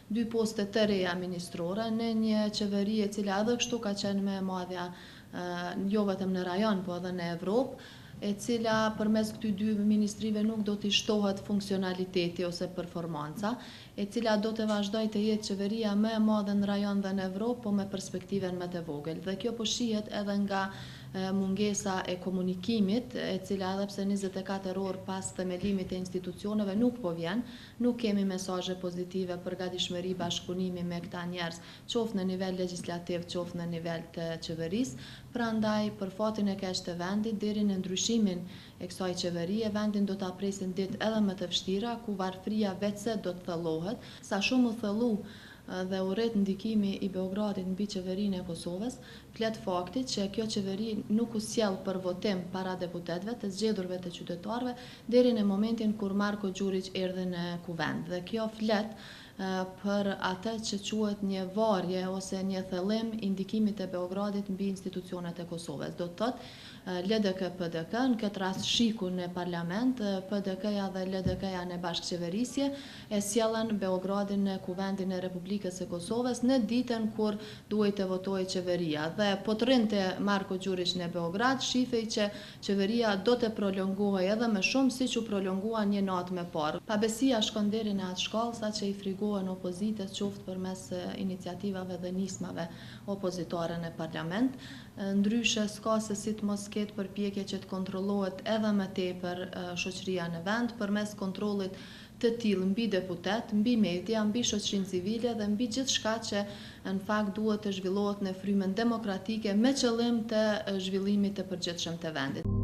2 poste të reja ministrore në një qeveri e cila edhe kështu ka qenë më e madhja jo vetëm në rajon, po edhe në Evropë, e cila përmes këty 2 ministrive nuk do t'i shtohet funksionaliteti ose performanca, e cila do të vazhdoj të jetë qeveria më e madhe në rajon dhe në Evropë, po me perspektiven më të vogël. Dhe kjo po shihet edhe nga mungesa e komunikimit, e cila edhe pse 24 orë pas themelimit e institucioneve nuk po vjen, nuk kemi mesazhe pozitive për gatishmëri bashkëpunimi me këta njerëz, qoftë në nivel legjislativ, qoftë në nivel të qeverisë. Prandaj, për fatin e keq të vendit, deri në ndryshimin e kësaj qeverie, vendin do ta presin ditë edhe më të vështira, ku varfëria vetëse do të thellohet, sa shumë u thellu dhe u rrit ndikimi i Beogradit mbi qeverinë e Kosovës, flet fakti që kjo qeveri nuk u sjell për votim para deputetëve, të zgjedhurve të qytetarëve, deri në momentin kur Marko Gjurić erdhi në kuvend. Dhe kjo flet për atë që quhet një varje ose një thellim i ndikimit të Beogradit mbi institucionet e Kosovës. Do të thotë LDK-PDK, në këtë rast Shiku në parlament, PDK-ja dhe LDK-ja në bashkëqeverisje, e sjellën Beogradin në kuvendin e Republikës e Kosovës në ditën kur duhej të votojë qeveria. Dhe po të rrinte Marko Gjurić në Beograd, shifej që qeveria do të prolongohej edhe më shumë siç u prolongua një natë më parë. Pabesia shkon deri në atë shkallë sa që i frigohen opozitës qoftë përmes iniciativave dhe nismave opozitare në parlament. Ndryshe s'ka se si të mos ketë përpjekje që të kontrollohet edhe më tepër shoqëria në vend përmes kontrollit të tillë mbi deputet, mbi media, mbi shoqërinë civile dhe mbi gjithçka që në fakt duhet të zhvillohet në frymën demokratike me qëllim të zhvillimit të përgjithshëm të vendit.